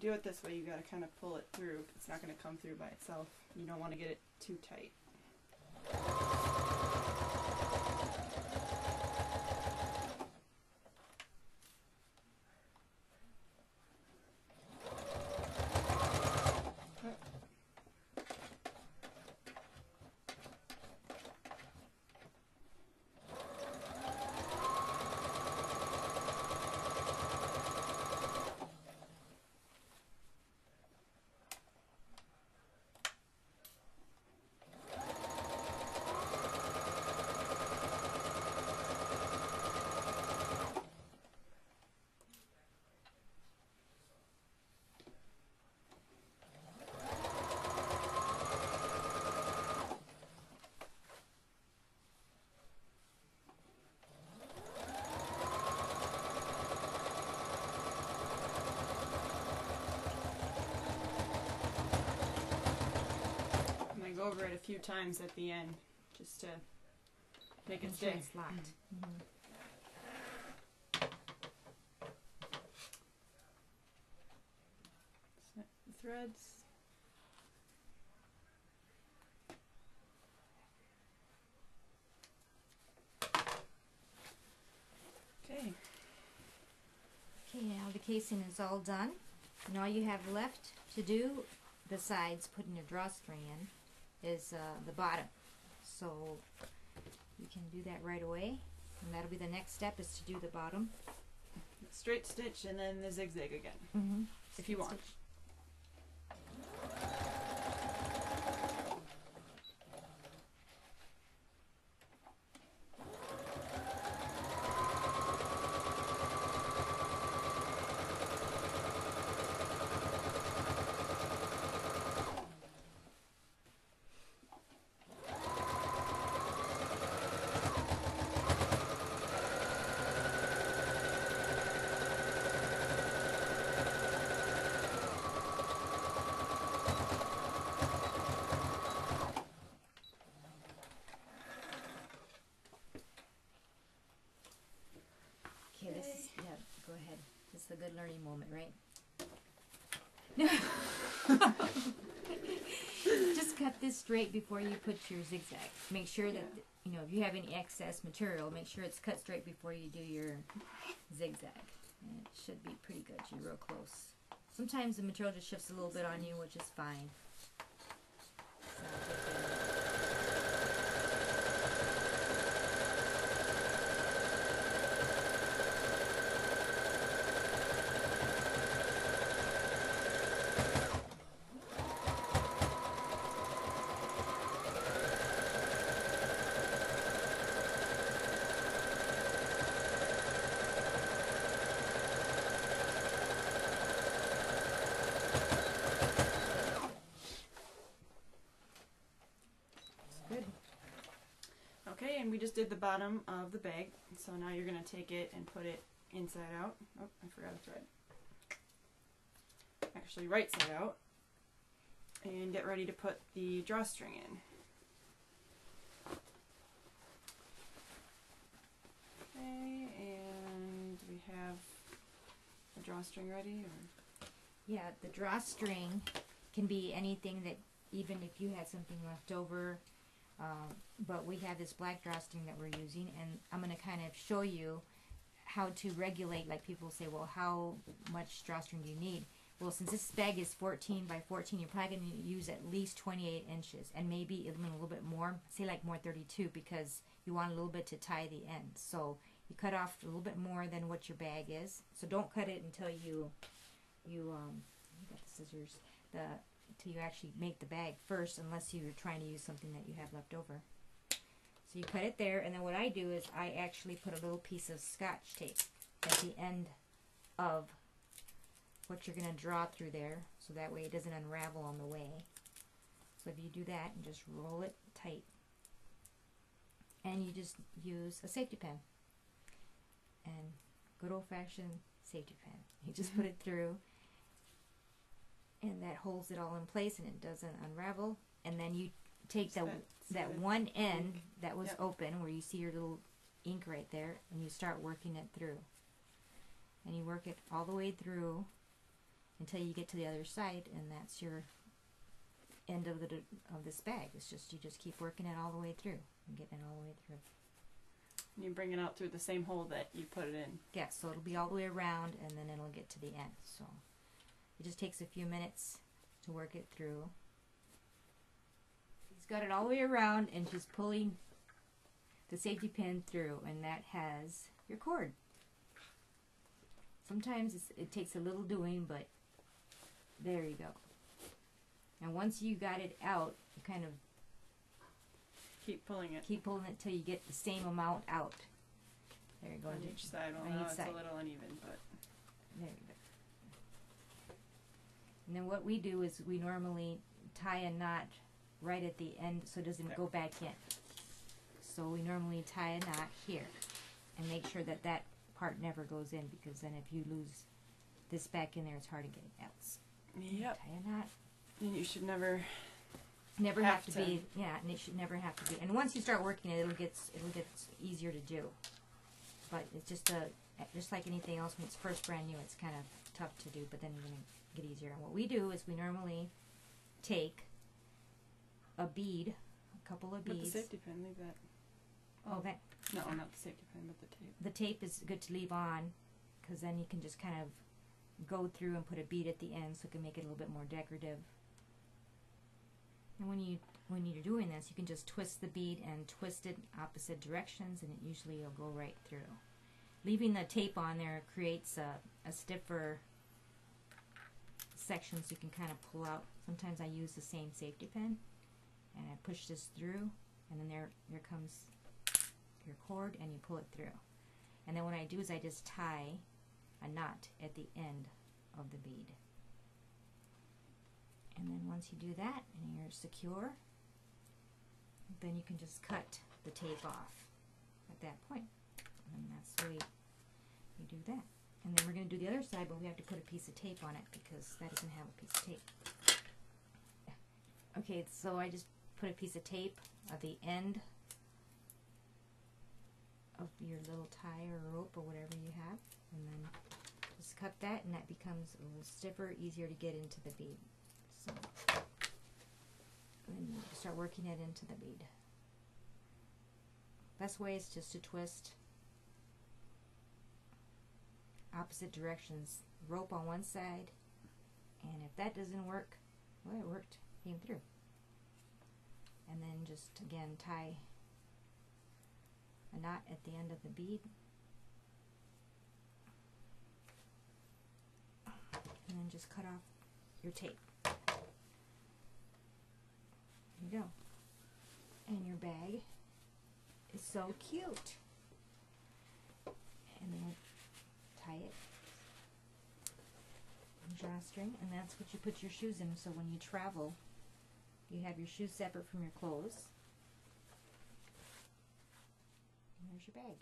do it this way, you got to kind of pull it through. It's not going to come through by itself. You don't want to get it too tight. Go over it a few times at the end just to make it stay. It's locked. Snip the threads. Okay. Okay, now the casing is all done. And all you have left to do, besides putting your drawstring in, is the bottom. So you can do that right away, and that'll be the next step, is to do the bottom. Straight stitch and then the zigzag again, if you want. Stitch. Go ahead. This is a good learning moment, right? Just cut this straight before you put your zigzag. Make sure that, you know, if you have any excess material, make sure it's cut straight before you do your zigzag. And it should be pretty good. You're real close. Sometimes the material just shifts a little bit on you, which is fine. Okay, and we just did the bottom of the bag, so now you're going to take it and put it inside out. Oh, I forgot a thread. Actually, right side out. And get ready to put the drawstring in. Okay, and do we have the drawstring ready? Or? Yeah, the drawstring can be anything that, even if you had something left over, but we have this black drawstring that we're using, and I'm going to kind of show you how to regulate. Like, people say, well, how much drawstring do you need? Well, since this bag is 14 by 14, you're probably going to use at least 28 inches, and maybe even a little bit more, say like more 32, because you want a little bit to tie the ends. So you cut off a little bit more than what your bag is. So don't cut it until you got the scissors, till you actually make the bag first, unless you're trying to use something that you have left over. So you cut it there, and then what I do is I actually put a little piece of Scotch tape at the end of what you're going to draw through there, so that way it doesn't unravel on the way. So if you do that and just roll it tight, and you just use a safety pin, and good old-fashioned safety pin. You just put it through, and that holds it all in place, and it doesn't unravel. And then you take that one end that was open, where you see your little ink right there, and you start working it through. And you work it all the way through, until you get to the other side, and that's your end of this bag. It's just, you just keep working it all the way through and getting it all the way through. And you bring it out through the same hole that you put it in. Yeah, so it'll be all the way around, and then it'll get to the end. So it just takes a few minutes to work it through. He's got it all the way around, and she's pulling the safety pin through, and that has your cord. Sometimes it takes a little doing, but there you go. And once you got it out, you kind of keep pulling it. Keep pulling it till you get the same amount out. There you go. On each side. Well, on now each it's side. a little uneven, but There you go. And then what we do is we normally tie a knot right at the end so it doesn't go back in. So we normally tie a knot here and make sure that that part never goes in, because then if you lose this back in there, it's hard to get it else. yep. Tie a knot. And you should never Have to be, yeah, and it should never have to be. And once you start working it, it'll get easier to do. But it's just like anything else, when it's first brand new, it's kind of tough to do, but then you're going to get easier. And what we do is we normally take a bead, a couple of beads. With the safety pin, leave that. Oh, that. No, not the safety pin, but the tape. The tape is good to leave on, because then you can just kind of go through and put a bead at the end, so it can make it a little bit more decorative. And when you're doing this, you can just twist the bead and twist it opposite directions, and it usually will go right through. Leaving the tape on there creates a stiffer section, so you can kind of pull out. Sometimes I use the same safety pin, and I push this through, and then there comes your cord, and you pull it through. And then what I do is I just tie a knot at the end of the bead. And then once you do that and you're secure, then you can just cut the tape off at that point. And that's the way you do that. And then we're going to do the other side, but we have to put a piece of tape on it because that doesn't have a piece of tape. Okay, so I just put a piece of tape at the end of your little tie or rope or whatever you have, and then just cut that, and that becomes a little stiffer, easier to get into the bead. So then you start working it into the bead. Best way is just to twist opposite directions, rope on one side, and if that doesn't work, well, it worked, came through. And then just again tie a knot at the end of the bead, and then just cut off your tape. There you go. And your bag is so cute. And then we'll tie it in drawstring, and that's what you put your shoes in, so when you travel, you have your shoes separate from your clothes. And there's your bag.